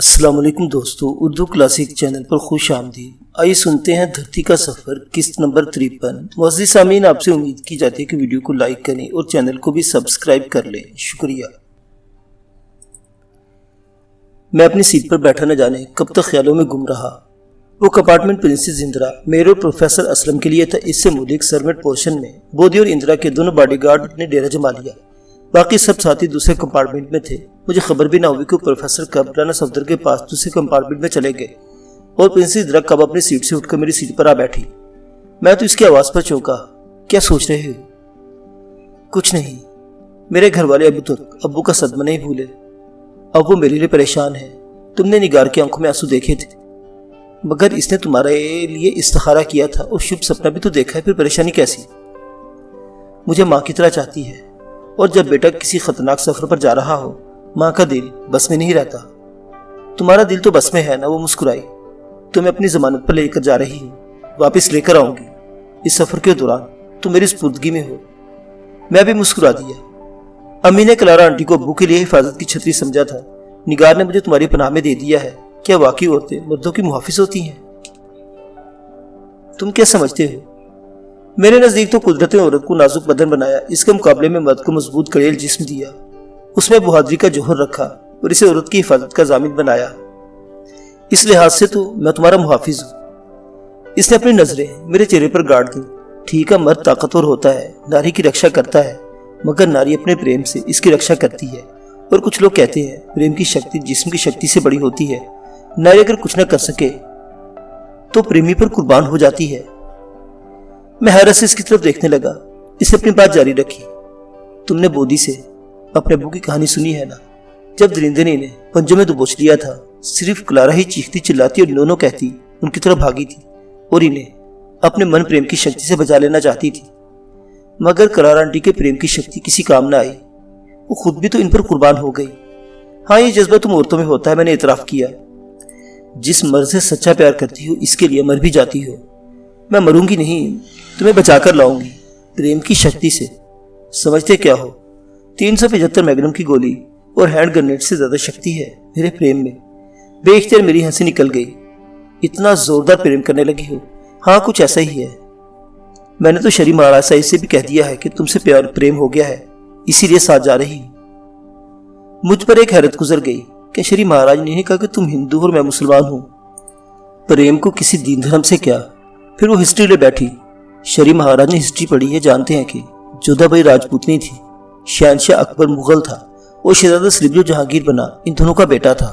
अस्सलाम वालेकुम दोस्तों, उर्दू क्लासिक चैनल पर खुश आमदीद। आइए सुनते हैं धरती का सफ़र किस्त नंबर 53। मुअज़्ज़िज़ सामीन, आपसे उम्मीद की जाती है कि वीडियो को लाइक करें और चैनल को भी सब्सक्राइब कर लें। शुक्रिया। मैं अपनी सीट पर बैठा न जाने कब तक ख्यालों में गुम रहा। वो कंपार्टमेंट प्रिंसेस इंदिरा, मेरे और प्रोफेसर असलम के लिए था। इससे मुलिक सरमेट पोर्शन में बोधी और इंदिरा के दोनों बॉडीगार्ड ने डेरा जमा लिया। बाकी सब साथी दूसरे कंपार्टमेंट में थे। मुझे खबर भी ना हुई कि प्रोफेसर कब राना सफदर के पास दूसरे कंपार्टमेंट में चले गए और प्रिंसेस इंदिरा कब अपनी सीट से उठकर मेरी सीट पर आ बैठी। मैं तो इसकी आवाज़ पर चौंका। क्या सोच रहे हो? कुछ नहीं। मेरे घर वाले अभी तक अब्बू का सदमा नहीं भूले। अब वो मेरे लिए परेशान है। तुमने निगार की आंखों में आंसू देखे थे, मगर इसने तुम्हारे लिए इस्तिखारा किया था और शुभ सपना भी तो देखा है, फिर परेशानी कैसी? मुझे माँ की तरह चाहती है, और जब बेटा किसी खतरनाक सफर पर जा रहा हो, माँ का दिल बस में नहीं रहता। तुम्हारा दिल तो बस में है ना? वो मुस्कुराई। तुम्हें अपनी जमानत पर लेकर जा रही हूँ, वापस लेकर आऊंगी। इस सफर के दौरान तुम मेरी स्पुर्दगी में हो। मैं भी मुस्कुरा दिया। अम्मी ने क्लारा आंटी को अब्बू के लिए हिफाजत की छतरी समझा था। निगार ने मुझे तुम्हारी पनाह में दे दिया है। क्या वाकई औरतें मर्दों की मुहाफिज होती हैं? तुम क्या समझते हो? मेरे नजदीक तो कुदरत ने औरत को नाजुक बदन बनाया, इसके मुकाबले में मर्द को मजबूत कड़ेल जिस्म दिया। उसमें बहादुरी का जौहर रखा और इसे औरत की हिफाजत का जामिन बनाया। इस लिहाज से तो मैं तुम्हारा मुहाफिज हूँ। इसने अपनी नजरें मेरे चेहरे पर गाड़ दी। ठीक है, मर्द ताकतवर होता है, नारी की रक्षा करता है, मगर नारी अपने प्रेम से इसकी रक्षा करती है। और कुछ लोग कहते हैं प्रेम की शक्ति जिस्म की शक्ति से बड़ी होती है। नारी अगर कुछ न कर सके तो प्रेमी पर कुर्बान हो जाती है। मैं हैरत से इसकी तरफ देखने लगा। इसने अपनी बात जारी रखी। तुमने बोधी से अपने अब्बू की कहानी सुनी है ना? जब दरिंदे ने इन्हें पंजों में दबोच लिया था, सिर्फ क्लारा ही चीखती चिल्लाती और नोनो कहती उनकी तरफ भागी थी और इन्हें अपने मन प्रेम की शक्ति से बचा लेना चाहती थी। मगर क्लारा आंटी के प्रेम की शक्ति किसी काम न आई। वो खुद भी तो इन पर कुर्बान हो गई। हाँ, ये जज्बा तुम औरतों में होता है, मैंने इतराफ किया। जिस मर्द से सच्चा प्यार करती हो, इसके लिए मर भी जाती हो। मैं मरूंगी नहीं, तुम्हें बचाकर लाऊंगी प्रेम की शक्ति से। समझते क्या हो? 375 मैग्नम की गोली और हैंड ग्रेनेड से ज्यादा शक्ति है मेरे प्रेम में। बेख्तियार मेरी हंसी निकल गई। इतना जोरदार प्रेम करने लगी हो? हाँ, कुछ ऐसा ही है। मैंने तो शरी महाराज साहिब से भी कह दिया है कि तुमसे प्यार प्रेम हो गया है, इसीलिए साथ जा रही हूँ। मुझ पर एक हैरत गुजर गई कि शरी महाराज ने कहा कि तुम हिंदू और मैं मुसलमान हूँ, प्रेम को किसी दीन धर्म से क्या? फिर वो हिस्ट्री ले बैठी। शरी महाराज ने हिस्ट्री पढ़ी है, जानते हैं कि जोधाबाई राजपूतनी थी, शहनशाह अकबर मुगल था और शहजादा सलीम जो जहांगीर बना इन दोनों का बेटा था।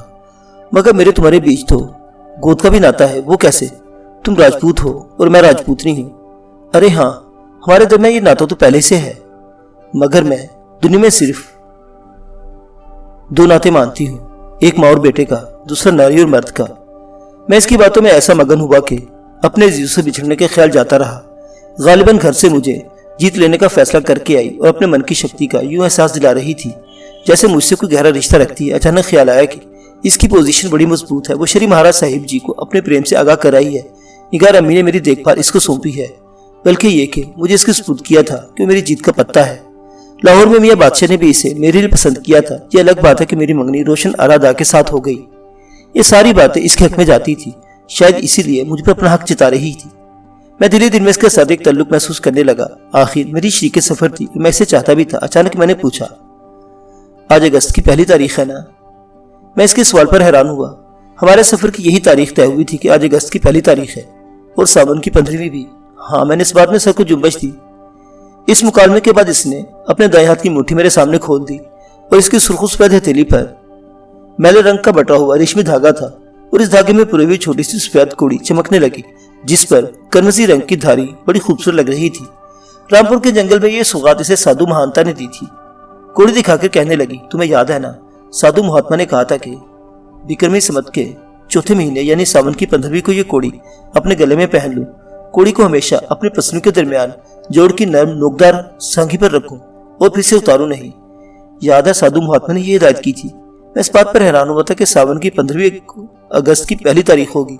मगर मेरे तुम्हारे बीच तो गोद का भी नाता है। वो कैसे? तुम राजपूत हो और मैं राजपूतनी हूँ। अरे हाँ, हमारे दरमियान ये नाता तो पहले से है, मगर मैं दुनिया में सिर्फ दो नाते मानती हूँ, एक माँ और बेटे का, दूसरा नारी और मर्द का। मैं इसकी बातों में ऐसा मगन हुआ कि अपने जीव से बिछड़ने के ख्याल जाता रहा। गालिबन घर से मुझे जीत लेने का फैसला करके आई और अपने मन की शक्ति का यूं एहसास दिला रही थी जैसे मुझसे कोई गहरा रिश्ता रखती है। अचानक ख्याल आया कि इसकी पोजीशन बड़ी मजबूत है। वो शरी महाराज साहिब जी को अपने प्रेम से आगाह कराई है। निगार अम्मी ने मेरी देखभाल इसको सौंपी है, बल्कि ये कि मुझे इसके सुपुर्द किया था कि मेरी जीत का पत्ता है। लाहौर में मियाँ बादशाह ने भी इसे मेरे लिए पसंद किया था। ये अलग बात है कि मेरी मंगनी रोशन आरादा के साथ हो गई। ये सारी बातें इसके हक में जाती थी, शायद इसीलिए मुझ पर अपना हक जता रही थी। मैं दिली दिन में इसके साथ एक ताल्लुक महसूस करने लगा। आखिर मेरी शरीक सफर थी, मैं इसे चाहता भी था। अचानक मैंने पूछा, आज अगस्त की पहली तारीख है ना? मैं इसके सवाल पर हैरान हुआ। हमारे सफर की यही तारीख तय हुई थी कि आज अगस्त की पहली तारीख है और सावन की 15वीं भी। हाँ, मैंने इस बात में सर को जुम्बश दी। इस मुकालमे के बाद इसने अपने दाएं हाथ की मुट्ठी मेरे सामने खोल दी और इसकी सुर्खुसफेद हथेली पर मैले रंग का बटा हुआ रेशमी धागा था और इस धागे में पुरी हुई छोटी सी सफेद कोड़ी चमकने लगी, जिस पर करमसी रंग की धारी बड़ी खूबसूरत लग रही थी। रामपुर के जंगल में ये सौगात इसे साधु महानता ने दी थी। कोड़ी दिखाकर कहने लगी, तुम्हें याद है ना, साधु महात्मा ने कहा था कि विक्रमी संवत के चौथे महीने यानी सावन की 15वीं को ये कोड़ी अपने गले में पहन लूं। कोड़ी को हमेशा अपने पसलियों के दरमियान जोड़ की नर्म नोकदार सांघी पर रखूं और फिर से उतारूं नहीं। याद है, साधु महात्मा ने यह हिदायत की थी। मैं इस बात पर हैरान हुआ था कि सावन की 15वीं अगस्त की पहली तारीख होगी।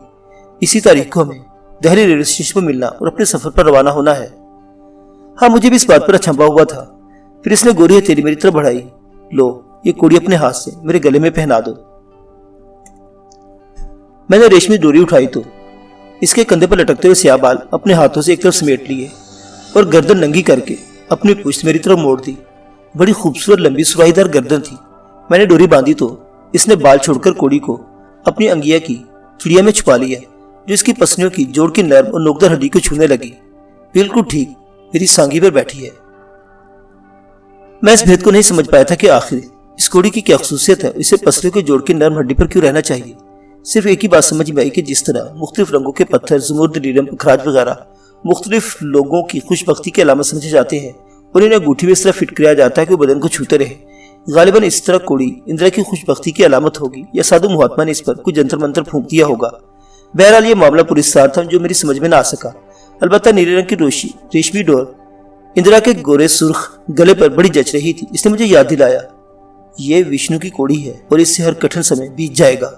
इसी तारीख को हमें दिल्ली रेलवे स्टेशन पर मिलना और अपने सफर पर रवाना होना है। हाँ, मुझे भी इस बात पर अचंभा हुआ था। फिर इसने गोरी हथेली मेरी तरफ बढ़ाई। लो, ये कोड़ी अपने हाथ से मेरे गले में पहना दो। मैंने रेशमी डोरी उठाई तो इसके कंधे पर लटकते हुए स्याह बाल अपने हाथों से एक तरफ समेट लिए और गर्दन नंगी करके अपनी पुश्त मेरी तरफ मोड़ दी। बड़ी खूबसूरत लंबी सुराहीदार गर्दन थी। मैंने डोरी बांधी तो इसने बाल छोड़कर कोड़ी को अपनी अंगिया की चिड़िया में छुपा लिया, जो इसकी पसलियों की जोड़ की नर्म और नोकदार हड्डी को छूने लगी। बिल्कुल ठीक मेरी सांगी पर बैठी है। मैं इस भेद को नहीं समझ पाया था कि आखिर इस कोड़ी की क्या खसूसियत है, इसे पसलियों के जोड़ की नर्म हड्डी पर क्यों रहना चाहिए। सिर्फ एक ही बात समझ में आई कि जिस तरह मुख्तलिफ रंगों के पत्थर, ज़ुमुर्द, नीलम, पखराज वगैरह मुख्तलिफ लोगों की खुशबख्ती की अलामत समझे जाते हैं और इन्हें अंगूठी में इस तरह फिट किया जाता है कि वो बदन को छूते रहे, गालिबन इस तरह कोड़ी इंदिरा की खुशबख्ती की अलामत होगी या साधु महात्मा ने इस पर कुछ जंतर मंत्र फूंक दिया होगा। बहरहाल ये मामला पुरस्कार था जो मेरी समझ में ना आ सका। अलबत्ता नीले रंग की रेशमी डोर इंदिरा के गोरे सुर्ख गले पर बड़ी जच रही थी। इसने मुझे याद दिलाया ये विष्णु की कोड़ी है और इससे हर कठिन समय बीत जाएगा।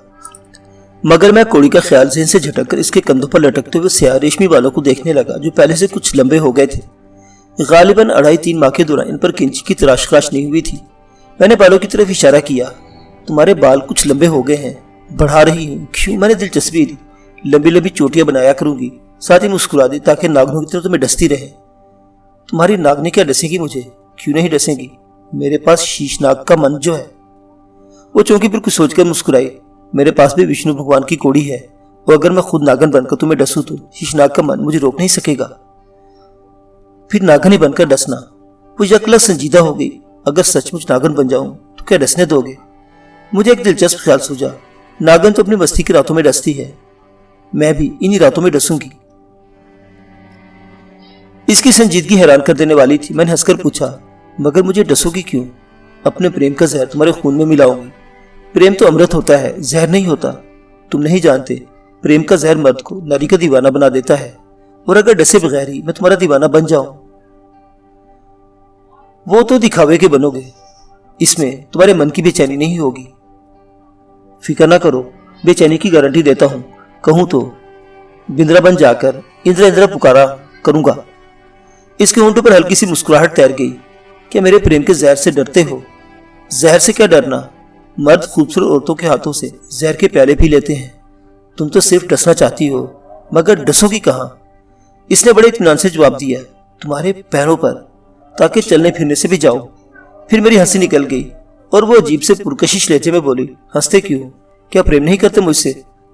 मगर मैं कोड़ी का ख्याल ज़हन से झटककर इसके कंधों पर लटकते हुए स्याह रेशमी बालों को देखने लगा, जो पहले से कुछ लंबे हो गए थे। गालिबन 2.5-3 माह के दौरान इन पर किंची की तराश खराश नहीं हुई थी। मैंने बालों की तरफ इशारा किया। तुम्हारे बाल कुछ लंबे हो गए हैं, बढ़ा रही हूँ। क्यों? मैंने दिलचस्पी ली। लंबी लंबी चोटियां बनाया करूंगी। साथ ही मुस्कुरा दी ताकि नागनों की तरह तुम्हें डसती रहे। तुम्हारी नागनी क्या डसेगी मुझे? क्यों नहीं डसेगी? मेरे पास शीशनाग का मन जो है। वो चौंकी पर कुछ सोचकर मुस्कुराई। मेरे पास भी विष्णु भगवान की कोड़ी है और अगर मैं खुद नागन बनकर तुम्हें डसूं तो शीशनाग का मन मुझे रोक नहीं सकेगा। फिर नागन ही बनकर डसना। वो यकला संजीदा हो गई। अगर सचमुच नागन बन जाऊं तो क्या डसने दोगे? मुझे एक दिलचस्प ख्याल सूझा। नागन तो अपनी बस्ती की रातों में डसती है, मैं भी इन्हीं रातों में डसूंगी। इसकी संजीदगी हैरान कर देने वाली थी। मैंने हंसकर पूछा, मगर मुझे डसोगी क्यों? अपने प्रेम का जहर तुम्हारे खून में मिलाऊंगी। प्रेम तो अमृत होता है, जहर नहीं होता। तुम नहीं जानते, प्रेम का जहर मर्द को नारी का दीवाना बना देता है। और अगर डसे बगैर ही मैं तुम्हारा दीवाना बन जाऊं, वो तो दिखावे के बनोगे। इसमें तुम्हारे मन की बेचैनी नहीं होगी। फिक्र ना करो, बेचैनी की गारंटी देता हूं। कहूं तो बिंद्रा बन जाकर इंद्रा इंद्रा पुकारा करूंगा। इसके होंठों पर हल्की सी मुस्कुराहट तैर गई। क्या मेरे प्रेम के जहर से डरते हो? जहर से क्या डरना? मर्द खूबसूरत औरतों के हाथों से जहर के प्याले पी लेते हैं। तुम तो सिर्फ डसना चाहती हो, मगर डसोगी कहां? इसने बड़े इत्मीनान से जवाब दिया, तुम्हारे पैरों पर, ताकि चलने फिरने से भी जाओ। फिर मेरी हंसी निकल गई और वो अजीब से पुरकशिश लहजे में बोली, हंसते क्यों? क्या प्रेम नहीं करते मुझसे?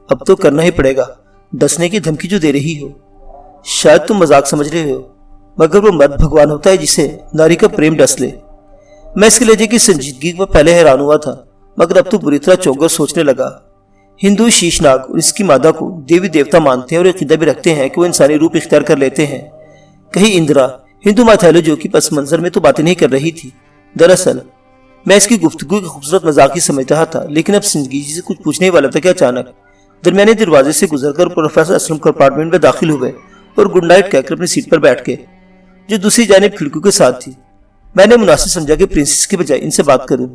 अब तो करना ही पड़ेगा। डसने की धमकी जो दे रही हो, शायद तुम मजाक समझ रहे हो, मगर वो मर्द भगवान होता है जिसे नारी का प्रेम डस ले। मैं इसके लहजे की संजीदगी पर पहले हैरान हुआ था, मगर अब तो बुरी तरह चौंक कर सोचने लगा। हिंदू शीशनाग और इसकी मादा को देवी देवता मानते हैं और अकीदा भी रखते हैं कि वो इंसानी रूप इख्तियार कर लेते हैं। कहीं इंदिरा हिंदू माथैलोजियों की पस मंजर में तो बातें नहीं कर रही थी। दरअसल मैं इसकी गुफ्तगू का खूबसूरत मजाक ही समझ रहा था, लेकिन अब जिंदगी से कुछ पूछने वाला था कि अचानक दरमियाने दरवाजे से गुजरकर प्रोफेसर असलम कंपार्टमेंट में दाखिल हुए और गुड नाइट कहकर अपनी सीट पर बैठ गए, जो दूसरी जानिब खिड़कियों के साथ थी। मैंने मुनासिब समझा कि प्रिंसेस के बजाय इनसे बात करूं।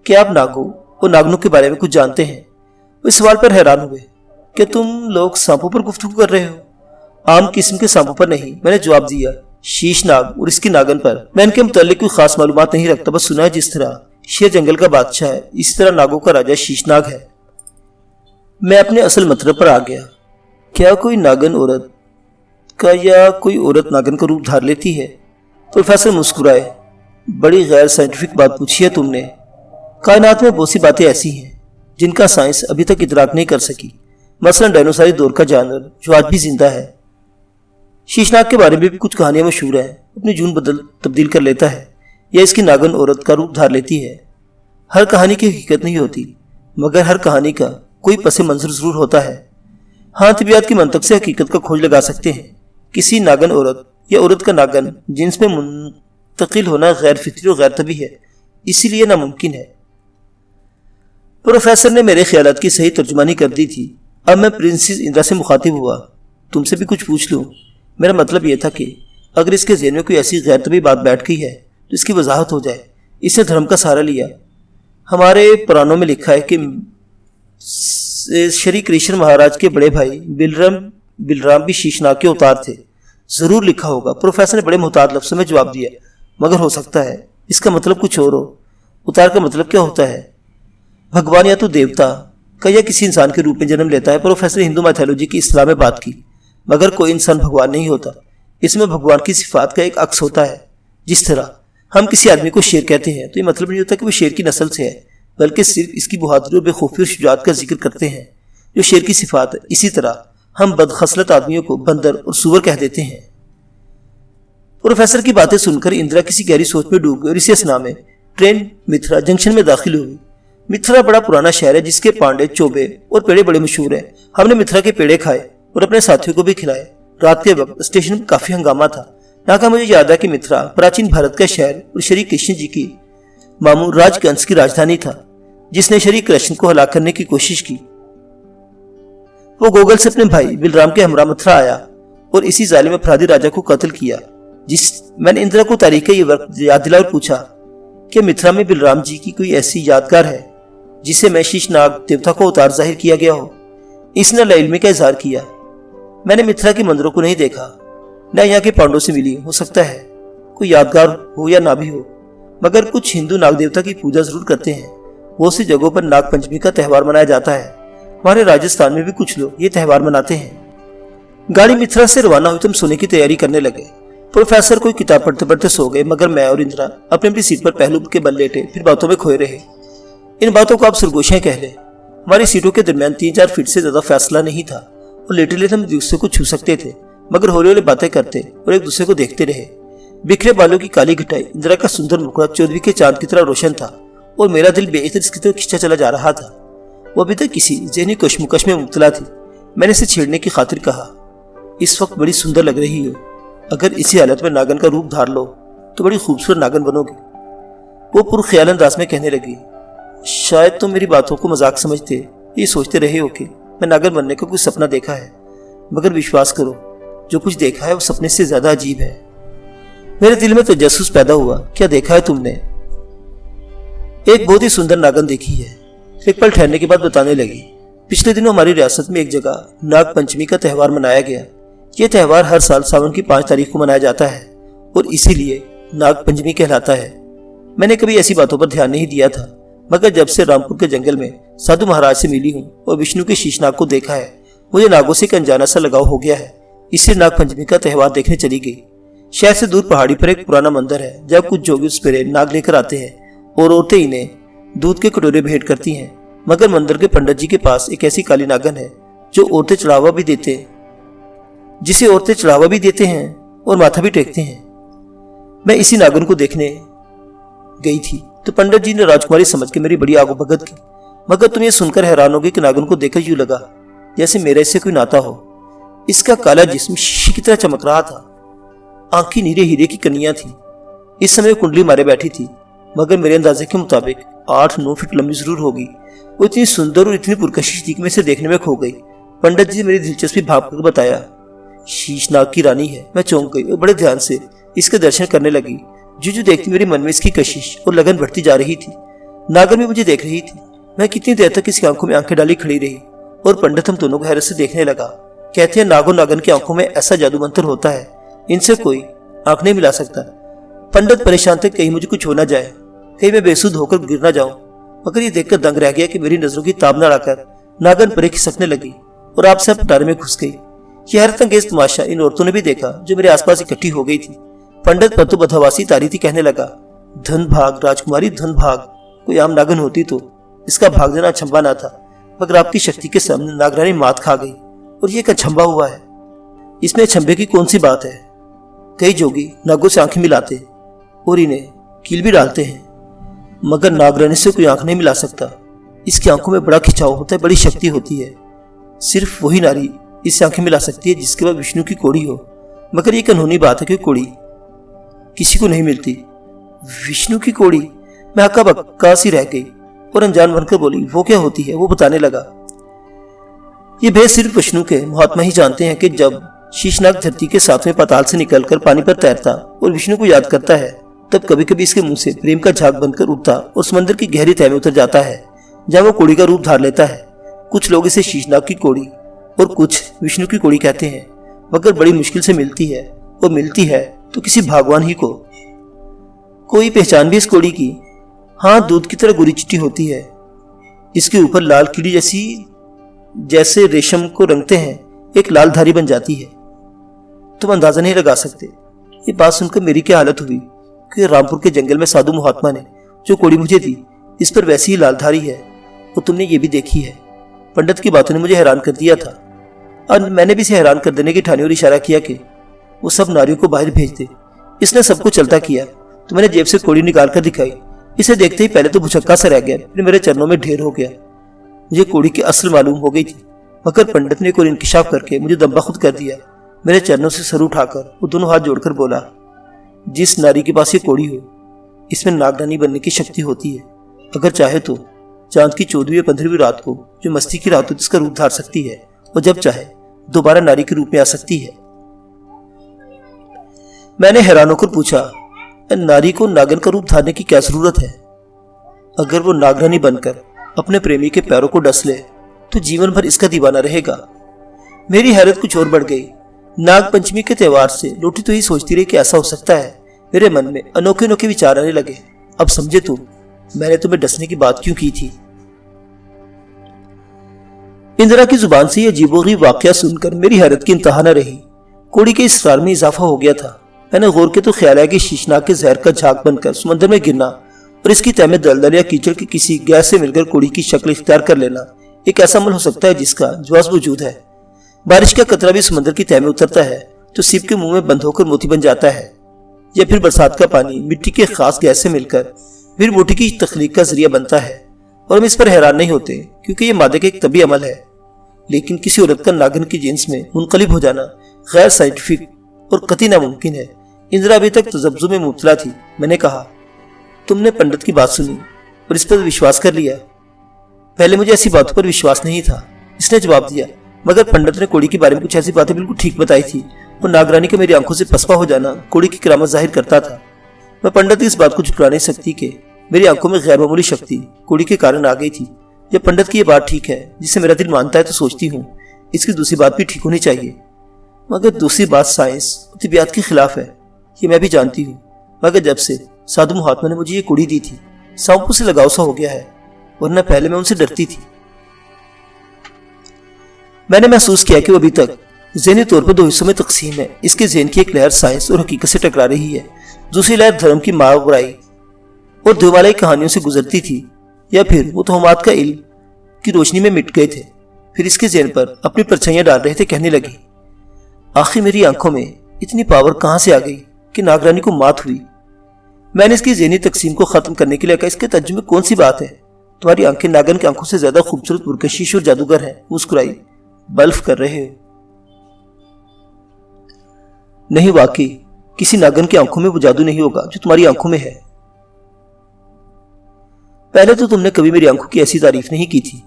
क्या आप नागों और नागनों के बारे में कुछ जानते हैं? वो इस सवाल पर हैरान हुए। क्या तुम लोग सांपों पर गुफ्तगू कर रहे हो? आम किस्म के सांपों पर नहीं, मैंने जवाब दिया। शीशनाग और इसकी नागन पर मैं इनके मुताल्लिक कोई खास मालूमात नहीं रखता, बस सुना है जिस तरह शेर जंगल का बादशाह है, इसी तरह नागों का राजा शीशनाग है। मैं अपने असल मतलब पर आ गया। क्या कोई नागन औरत का या कोई औरत नागन का रूप धार लेती है? प्रोफेसर मुस्कुराए। बड़ी गैर साइंटिफिक बात पूछी है तुमने। कायनात में बहुत सी बातें ऐसी हैं जिनका साइंस अभी तक इदराक नहीं कर सकी। मसलन डायनासोरी दौर का जानवर जो आज भी जिंदा है। शीशनाग के बारे में भी कुछ कहानियां मशहूर हैं। अपनी जून तब्दील कर लेता है या इसकी नागन औरत का रूप धार लेती है। हर कहानी की हकीकत नहीं होती, मगर हर कहानी का कोई पस मंजर जरूर होता है। हाँ, तबियत की मंतक से हकीकत का खोज लगा सकते हैं। किसी नागन औरत या औरत का नागन जिन्स में मुंतकिल होना गैर फितरी और गैर तबी है, इसीलिए नामुमकिन है। प्रोफेसर ने मेरे ख्यालात की सही तर्जुमानी कर दी थी। अब मैं प्रिंसेस इंदिरा से मुखातिब हुआ। तुमसे भी कुछ पूछ लूँ? मेरा मतलब यह था कि अगर इसके ज़हन में कोई ऐसी गैर तबी बात बैठ गई है तो इसकी वजाहत हो जाए। इसने धर्म का सहारा लिया। हमारे पुराणों में लिखा है कि श्री कृष्ण महाराज के बड़े भाई बिलराम भी शीशनाग के अवतार थे। जरूर लिखा होगा। प्रोफेसर ने बड़े मुहतात लफ्ज़ों में जवाब दिया, मगर हो सकता है इसका मतलब कुछ और हो। उतार का मतलब क्या होता है? भगवान या तो देवता, क्या किसी इंसान के रूप में जन्म लेता है? प्रोफेसर ने हिंदू माइथोलॉजी की इस्लाम में बात की। मगर कोई इंसान भगवान नहीं होता, इसमें भगवान की सिफात का एक अक्स होता है। जिस तरह हम किसी आदमी को शेर कहते हैं तो ये मतलब नहीं होता कि वो शेर की नस्ल से है, बल्कि सिर्फ इसकी बहादुरी और बेखौफी और शुजाअत का जिक्र करते हैं जो शेर की सिफात है। इसी तरह हम बदखसलत आदमियों को बंदर और सुअर कह देते हैं। प्रोफेसर की बातें सुनकर इंदिरा किसी गहरी सोच में डूब गई और इसी असना में ट्रेन मिथिला जंक्शन में दाखिल हुई। मिथिला बड़ा पुराना शहर है जिसके पांडे, चोबे और पेड़े बड़े मशहूर हैं। हमने मिथिला के पेड़े खाए और अपने साथियों को भी खिलाए। रात के वक्त स्टेशन पर काफी हंगामा था। यहाँ का मुझे याद है कि मिथिला प्राचीन भारत का शहर और श्री कृष्ण जी की मामू राजकंस की राजधानी था, जिसने श्री कृष्ण को हलाक करने की कोशिश की। वो गोगल से अपने भाई बिलराम के हमरा मथुरा आया और इसी जालिम अपराधी राजा को कत्ल किया। मैंने इंदिरा को तारीख ये वक्त याद दिला और पूछा कि मिथिला में बिलराम जी की कोई ऐसी यादगार है जिसे मैं शीशनाग देवता को उतार जाहिर किया गया हो। इसने लाइल्मी का इजहार किया। मैंने मिथिला के मंदिरों को नहीं देखा, न यहाँ के पांडवों से मिली। हो सकता है कोई यादगार हो या ना भी हो, मगर कुछ हिंदू नाग देवता की पूजा जरूर करते हैं। बहुत सी जगहों पर नाग पंचमी का त्यौहार मनाया जाता है। हमारे राजस्थान में भी कुछ लोग ये त्यौहार मनाते हैं। गाड़ी मिथिला से रवाना हुई तो हम सोने की तैयारी करने लगे। प्रोफेसर कोई किताब पढ़ते पढ़ते सो गए, मगर मैं और इंदिरा अपनी अपनी सीट पर पहलू के बल लेटे फिर बातों में खोए रहे। इन बातों को आप सरगोशियां कह ले। हमारी सीटों के दरमियान 3-4 फीट से ज्यादा फैसला नहीं था और लेटे लेटे हम एक दूसरे को छू सकते थे, मगर हौले हौले बातें करते और एक दूसरे को देखते रहे। बिखरे बालों की काली घटाई, इंदिरा का सुंदर मुखड़ा चौदवी के चांद की तरह रोशन था और मेरा दिल बेइज्जत इसकी तरफ खींचा चला जा रहा था। वो अभी तक किसी ज़हनी कश्मकश में मुब्तला थी। मैंने इसे छेड़ने की खातिर कहा, इस वक्त बड़ी सुंदर लग रही हो। अगर इसी हालत में नागन का रूप धार लो तो बड़ी खूबसूरत नागन बनोगी। वो पुरख्याल अंदाज में कहने लगी, शायद तुम मेरी बातों को मजाक समझते, ये सोचते रहे हो कि मैं नागन बनने का कुछ सपना देखा है, मगर विश्वास करो जो कुछ देखा है वो सपने से ज्यादा अजीब है। मेरे दिल में तजस्सुस पैदा हुआ। क्या देखा है तुमने? एक बहुत ही सुंदर नागन देखी है। एक पल ठहरने के बाद बताने लगी, पिछले दिनों हमारी रियासत में एक जगह नाग पंचमी का त्यौहार मनाया गया। यह त्यौहार हर साल सावन की 5 तारीख को मनाया जाता है और इसीलिए नाग पंचमी कहलाता है। मैंने कभी ऐसी बातों पर ध्यान नहीं दिया था, मगर जब से रामपुर के जंगल में साधु महाराज से मिली हूँ और विष्णु के शीशनाग को देखा है, मुझे नागों से एक अनजाना सा लगाव हो गया है। इससे नाग पंचमी का त्यौहार देखने चली गई। शहर से दूर पहाड़ी पर एक पुराना मंदिर है जब कुछ जोगी उस पर नाग लेकर आते हैं और औरतें इन्हें दूध के कटोरे भेंट करती हैं। मगर मंदिर के पंडित जी के पास एक ऐसी काली नागन है जो औरतें चढ़ावा भी देते हैं, जिसे औरतें चढ़ावा भी देते हैं और माथा भी टेकते हैं। मैं इसी नागन को देखने गई थी तो पंडित जी ने राजकुमारी समझ के मेरी बड़ी आगो भगत की। मगर तुम ये सुनकर हैरान होगे कि नागन को देखकर यूं लगा जैसे मेरे इससे कोई नाता हो। इसका काला जिस्म शीशे की तरह चमक रहा था, आंखें नीरे हीरे की कनियां थी। इस समय कुंडली मारे बैठी थी, मगर मेरे अंदाजे के मुताबिक 8-9 फीट लंबी जरूर होगी। वो इतनी सुंदर और इतनी पुरकशिश थी कि मैं इसे देखने में खो गई। पंडित जी ने मेरी दिलचस्पी भाप कर बताया, शीशनाग की रानी है। मैं चौंक गई और बड़े ध्यान से इसके दर्शन करने लगी। जो देखती मेरे मन में इसकी कशिश और लगन बढ़ती जा रही थी। नागन भी मुझे देख रही थी। मैं कितनी देर तक इसकी आंखों में आंखें डाली खड़ी रही और पंडित हम दोनों को हैरत से देखने लगा। कहते हैं नागो नागन की आंखों में ऐसा जादू मंत्र होता है, इनसे कोई आंख नहीं मिला सकता। पंडित परेशान थे कहीं मुझे कुछ हो ना जाए, कहीं मैं बेसुध होकर गिर ना जाऊं। मगर ये देखकर दंग रह गया कि मेरी नजरों की ताब न अड़ाकर नागन परे खिसकने लगी और आपसे पटारे में घुस गई। यह हैरत अंगेज तमाशा इन औरतों ने भी देखा जो मेरे आसपास इकट्ठी हो गई थी। पंडित पर तो बदहवासी तारी थी, कहने लगा, धन भाग राजकुमारी धन भाग। कोई आम नागन होती तो इसका भाग देना अचंभा ना था, मगर आपकी शक्ति के सामने नागरानी मात खा गई और ये एक अचंभा हुआ है। इसमें अचंभे की कौन सी बात है? कई जोगी नागों से आंखें मिलाते और इन्हें कील भी डालते हैं, मगर नागरानी से कोई आंख नहीं मिला सकता। इसकी आंखों में बड़ा खिंचाव होता है, बड़ी शक्ति होती है। सिर्फ वही नारी इससे आंखें मिला सकती है जिसके बाद विष्णु की कोड़ी हो। मगर ये एक अनहोनी बात है कि कोड़ी किसी को नहीं मिलती। विष्णु की कोड़ी? मैं हक्का बक्का सी रह गई और अनजान बनकर बोली, वो क्या होती है? वो बताने लगा, ये भेद सिर्फ विष्णु के महात्मा ही जानते हैं कि जब शीशनाग धरती के 7वें पाताल से निकलकर पानी पर तैरता और विष्णु को याद करता है, तब कभी कभी इसके मुंह से प्रेम का झाग बनकर उठता और समंदर की गहरी तह में उतर जाता है, जहाँ वो कोड़ी का रूप धार लेता है। कुछ लोग इसे शीशनाग की कोड़ी और कुछ विष्णु की कोड़ी कहते हैं, मगर बड़ी मुश्किल से मिलती है और मिलती है तो किसी भगवान ही को। कोई पहचान भी इस कोड़ी की? हाँ, दूध की तरह गोरी चिट्टी होती है। इसके ऊपर लाल कीड़ी जैसे रेशम को रंगते हैं एक लाल धारी बन जाती है। तुम अंदाजा नहीं लगा सकते। ये बात सुनकर मेरी क्या हालत हुई कि रामपुर के जंगल में साधु महात्मा ने जो कोड़ी मुझे दी इस पर वैसी ही लाल धारी है। वो तुमने ये भी देखी है। पंडित की बातों ने मुझे हैरान कर दिया था और मैंने भी इसे हैरान कर देने की ठानी और इशारा किया कि वो सब नारियों को बाहर भेज दे। इसने सबको चलता किया तो मैंने जेब से कोड़ी निकाल कर दिखाई। इसे देखते ही पहले तो भुचक्का सा रह गया, फिर मेरे चरणों में ढेर हो गया। मुझे कोड़ी की असल मालूम हो गई थी, मगर पंडित ने कोई इंकिशाफ करके मुझे दम्बा खुद कर दिया। मेरे चरणों से सर उठाकर वो दोनों हाथ जोड़कर बोला, जिस नारी के पास ये कोड़ी हो इसमें नागरानी बनने की शक्ति होती है। अगर चाहे तो चांद की 14वीं या 15वीं रात को जो मस्ती की रात होती है इसका रूप धार सकती है और जब चाहे दोबारा नारी के रूप में आ सकती है। मैंने हैरान होकर पूछा, नारी को नागन का रूप धारने की क्या जरूरत है? अगर वो नागरानी बनकर अपने प्रेमी के पैरों को डस ले तो जीवन भर इसका दीवाना रहेगा। मेरी हैरत कुछ और बढ़ गई। नाग पंचमी के त्योहार से लौटी तो ही सोचती रही कि ऐसा हो सकता है। मेरे मन में अनोखे अनोखे विचार आने लगे। अब समझे तुम मैंने तुम्हें डसने की बात क्यों की थी। इंदिरा की जुबान से यह अजीबोगरीब वाकया सुनकर मेरी हैरत की इंतहा न रही। कोड़ी के इसरार में इजाफा हो गया था। मैंने गौर के तो ख्याल आया कि शीशनाग के जहर का झाग बनकर समंदर में गिरना और इसकी तह में दलदल या कीचड़ की किसी गैस से मिलकर कोड़ी की शक्ल इख्तियार कर लेना एक ऐसा अमल हो सकता है जिसका जवाब वजूद है। बारिश का कतरा भी समंदर की तह में उतरता है तो सीप के मुंह में बंद होकर मोती बन जाता है, या फिर बरसात का पानी मिट्टी के खास गैस से मिलकर फिर मोती की तख्लीक का जरिया बनता है। और हम इस पर हैरान नहीं होते क्योंकि यह मादे का एक तभी अमल है। लेकिन किसी औरत का नागन की जिन्स में मुनकलिब हो जाना गैर साइंटिफिक और कतई नामुमकिन है। इंदिरा अभी तक तजब्जुब में मुब्तला थी। मैंने कहा, तुमने पंडित की बात सुनी और इस पर विश्वास कर लिया? पहले मुझे ऐसी बातों पर विश्वास नहीं था, इसने जवाब दिया, मगर पंडित ने कोड़ी के बारे में कुछ ऐसी बातें बिल्कुल ठीक बताई थी और नागरानी का मेरी आंखों से पसपा हो जाना कोड़ी की करामत जाहिर करता था। मैं पंडित की इस बात को झुठला नहीं सकती कि मेरी आंखों में गैर मामूली शक्ति कोड़ी के कारण आ गई थी। जब पंडित की यह बात ठीक है जिसे मेरा दिल मानता है तो सोचती हूँ इसकी दूसरी बात भी ठीक होनी चाहिए। मगर दूसरी बात साइंस और तिबियात के खिलाफ है, ये मैं भी जानती हूँ। मगर जब से साधु महात्मा ने मुझे ये कुड़ी दी थी सांपों से लगाव सा हो गया है, वरना पहले मैं उनसे डरती थी। मैंने महसूस किया कि वो अभी तक ज़हनी तौर पर दो हिस्सों में तकसीम है। इसके ज़हन की एक लहर साइंस और हकीकत से टकरा रही है, दूसरी लहर धर्म की मावराई और धुमालाई कहानियों से गुजरती थी, या फिर वो तोहमात का इल्म की रोशनी में मिट गए थे। फिर इसके ज़हन पर अपनी परछाइयां डाल रहे थे। कहने लगी, आखिर मेरी आंखों में इतनी पावर कहां से आ गई कि नागरानी को मात हुई। मैंने इसकी ज़हनी तकसीम को खत्म करने के लिए कहा, इसके तर्जुमे में कौन सी बात है? तुम्हारी आंखें नागन की आंखों से ज्यादा खूबसूरत, पुरकशिश और जादूगर हैं। मुस्कुराई, बल्फ कर रहे हो। नहीं, वाकई किसी नागन की आंखों में वो जादू नहीं होगा जो तुम्हारी आंखों में है। पहले तो तुमने कभी मेरी आंखों की ऐसी तारीफ नहीं की थी।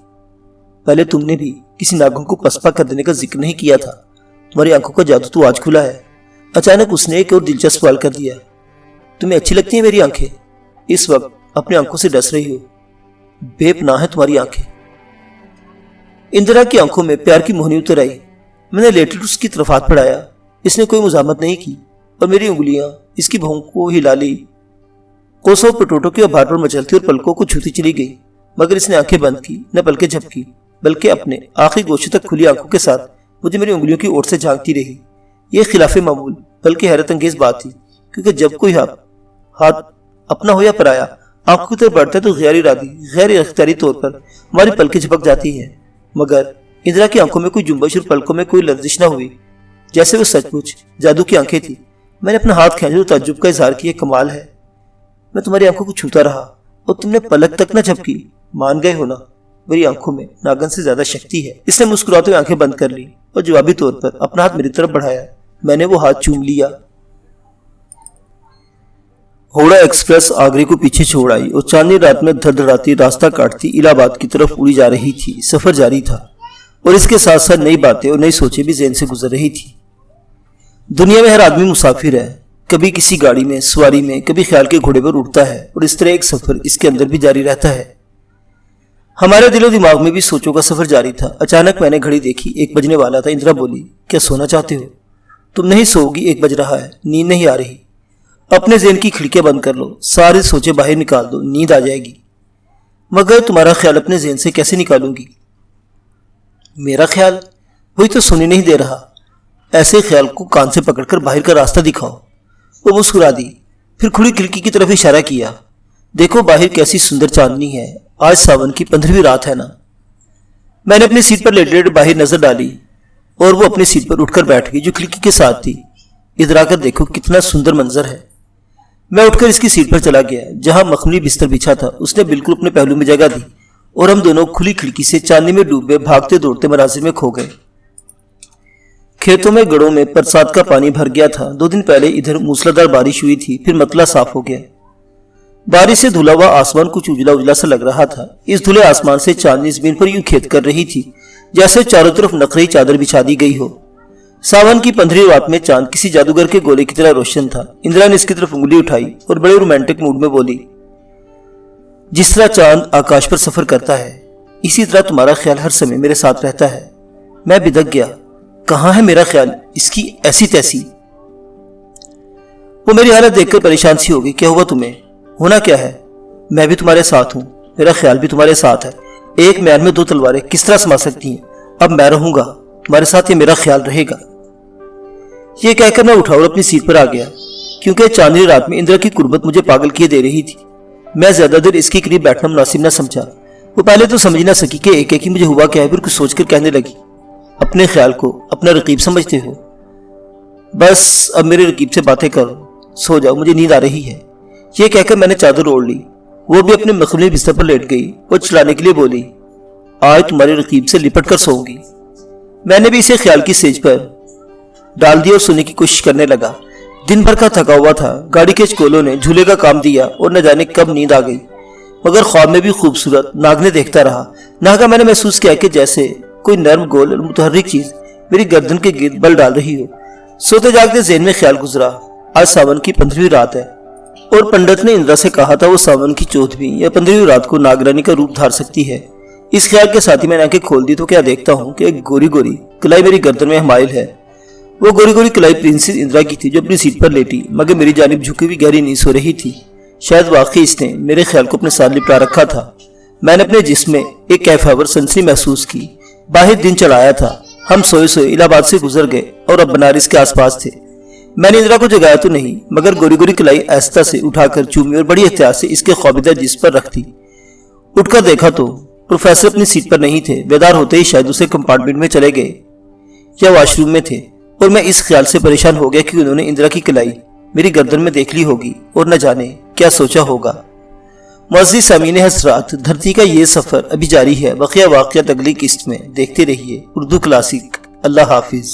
पहले तुमने भी किसी नागन को पसपा कर देने का जिक्र नहीं किया था। तुम्हारी आंखों का जादू तो आज खुला है। अचानक उसने एक और दिलचस्प सवाल कर दिया, तुम्हें अच्छी लगती है मेरी आंखें? इस वक्त अपनी आंखों से डस रही हो, बेपनाह है तुम्हारी आंखें। इंदिरा की आंखों में प्यार की मोहनी उतर आई। मैंने लेटर उसकी तरफ हाथ बढ़ाया। इसने कोई मुजामत नहीं की और मेरी उंगलियां इसकी भौं को हिला ली। कोसों पटोटों के आभार पर मचलती और पलकों को छूती चली गई, मगर इसने आंखें बंद की, न पलकें झपकी, बल्कि अपने आखिरी गोशे तक खुली आंखों के साथ मुझे मेरी उंगलियों की ओर से झांकती रही। यह खिलाफे मामूल बल्कि हैरत अंगेज बात थी, क्योंकि जब कोई हाथ अपना हो या पराया आंखों की तरफ बढ़ता है तो गैर इरादी, गैर इख्तियारी तौर पर हमारी पलकें झपक जाती हैं। मगर इंदिरा की आंखों में कोई जुम्बश और पलकों में कोई लर्जिश न हुई, जैसे वो सचमुच जादू की आंखें थी। मैंने अपना हाथ खींचा और ताज्जुब का इजहार किया, कमाल है। मैं तुम्हारी आंखों को छूता रहा और तुमने पलक तक न झपकी। मान गए हो ना, मेरी आंखों में नागन से ज्यादा शक्ति है। इसने मुस्कुराते हुए आंखें बंद कर ली और जवाबी तौर पर अपना हाथ मेरी तरफ बढ़ाया। मैंने वो हाथ चूम लिया। होड़ा एक्सप्रेस आगरे को पीछे छोड़ आई और चांदनी रात में धड़धड़ाती रास्ता काटती इलाहाबाद की तरफ उड़ी जा रही थी। सफर जारी था और इसके साथ साथ नई बातें और नई सोचें भी ज़हन से गुजर रही थी। दुनिया में हर आदमी मुसाफिर है, कभी किसी गाड़ी में सवारी में, कभी ख्याल के घोड़े पर उड़ता है और इस तरह एक सफर इसके अंदर भी जारी रहता है। हमारे दिलो दिमाग में भी सोचों का सफर जारी था। अचानक मैंने घड़ी देखी, 1 बजने वाला था। इंदिरा बोली, क्या सोना चाहते हो? तुम नहीं सोओगी, 1 बज रहा है, नींद नहीं आ रही। अपने ज़हन की खिड़कियां बंद कर लो, सारी सोचें बाहर निकाल दो, नींद आ जाएगी। मगर तुम्हारा ख्याल अपने ज़हन से कैसे निकालूंगी? मेरा ख्याल? वही तो सुनी नहीं दे रहा। ऐसे ख्याल को कान से पकड़कर बाहर का रास्ता दिखाओ। वो मुस्कुरा दी, फिर खुली खिड़की की तरफ इशारा किया। देखो बाहर कैसी सुंदर चांदनी है, आज सावन की 15वीं रात है ना। मैंने अपनी सीट पर लेटे लेटे बाहर नजर डाली और वो अपनी सीट पर उठकर बैठ गई जो खिड़की के साथ थी। इधर आकर देखो कितना सुंदर मंजर है। मैं उठकर इसकी सीट पर चला गया जहां मखमली बिस्तर बिछा था। उसने बिल्कुल अपने पहलू में जगह दी और हम दोनों खुली खिड़की से चांदनी में डूबे भागते दौड़ते मनाजिर में खो गए। खेतों में गड़ों में बरसात का पानी भर गया था। 2 दिन पहले इधर मूसलाधार बारिश हुई थी, फिर मतला साफ हो गया। बारिश से धुला हुआ आसमान कुछ उजला उजला सा लग रहा था। इस धुले आसमान से चांदनी जमीन पर यूं खेत कर रही थी जैसे चारों तरफ नकली चादर बिछा दी गई हो। सावन की 15वीं रात में चांद किसी जादूगर के गोले की तरह रोशन था। इंदिरा ने इसकी तरफ उंगली उठाई और बड़े रोमांटिक मूड में बोली, जिस तरह चांद आकाश पर सफर करता है इसी तरह तुम्हारा ख्याल हर समय मेरे साथ रहता है। मैं बिदक गया, कहाँ है मेरा ख्याल? इसकी ऐसी तैसी। वो मेरी हालत देखकर परेशान सी हो गई। क्या हुआ तुम्हें? होना क्या है? मैं भी तुम्हारे साथ हूं, मेरा ख्याल भी तुम्हारे साथ है। एक म्यान में 2 तलवारें किस तरह समा सकती हैं? अब मैं रहूंगा तुम्हारे साथ, ये मेरा ख्याल रहेगा। ये कहकर मैं उठा और अपनी सीट पर आ गया, क्योंकि चांदनी रात में इंदिरा की कुर्बत मुझे पागल किए दे रही थी। मैं ज्यादा देर इसके करीब बैठना मुनासिब न समझा। वो पहले तो समझ ना सकी कि एक ही मुझे हुआ क्या है, फिर कुछ सोचकर कहने लगी, अपने ख्याल को अपना रकीब समझते हो? बस अब मेरे रकीब से बातें करो, सो जाओ, मुझे नींद आ रही है। ये कहकर मैंने चादर ओढ़ ली। वो भी अपने मखमली बिस्तर पर लेट गई और चिल्लाने के लिए बोली, आज तुम्हारे रकीब से लिपट कर सोऊंगी। मैंने भी इसे ख्याल की सेज पर डाल दिया और सोने की कोशिश करने लगा। दिन भर का थका हुआ था। गाड़ी के चकोलों ने झूले का काम दिया और न जाने कब नींद आ गई। मगर ख्वाब में भी खूबसूरत नागने देखता रहा। नागा मैंने महसूस किया कि जैसे कोई नर्म गोल और मुतहर्रिक चीज मेरी गर्दन के गिर्द बल डाल रही हो। सोते जागते ज़हन में ख्याल गुजरा, आज सावन की 15वीं रात है और पंडित ने इंदिरा से कहा था वो सावन की 14वीं या 15वीं रात को नागरानी का रूप धार सकती है। इस ख्याल के साथ ही मैंने आंखें खोल दी तो क्या देखता हूँ कि एक गोरी गोरी कलाई मेरी गर्दन में हमाइल है। वो गोरी गोरी कलाई प्रिंसेस इंदिरा की थी जो अपनी सीट पर लेटी मगर मेरी जानिब झुकी हुई गहरी नींद सो रही थी। शायद वाकई इसने मेरे ख्याल को अपने साथ लिपटा रखा था। मैंने अपने जिस्म में एक कैफावर सनसी महसूस की। बाहर दिन चढ़ाया था। हम सोए सोए इलाहाबाद से गुजर गए और अब बनारस के आसपास थे। मैंने इंदिरा को जगाया तो नहीं, मगर गोरी गोरी कलाई आहिस्ता से उठाकर चूमी और बड़ी एहतियात से इसके ख्वाबिदा जिस्म पर रख दी। उठकर देखा तो प्रोफेसर अपनी सीट पर नहीं थे। बेदार होते ही शायद दूसरे कंपार्टमेंट में चले गए या वॉशरूम में थे और मैं इस ख्याल से परेशान हो गया कि उन्होंने इंदिरा की कलाई मेरी गर्दन में देख ली होगी और न जाने क्या सोचा होगा। मुअज़्ज़िज़ सामीन हज़रात, धरती का ये सफर अभी जारी है। बकिया वाक़ियात अगली किस्त में देखते रहिए। उर्दू क्लासिक। अल्लाह हाफिज।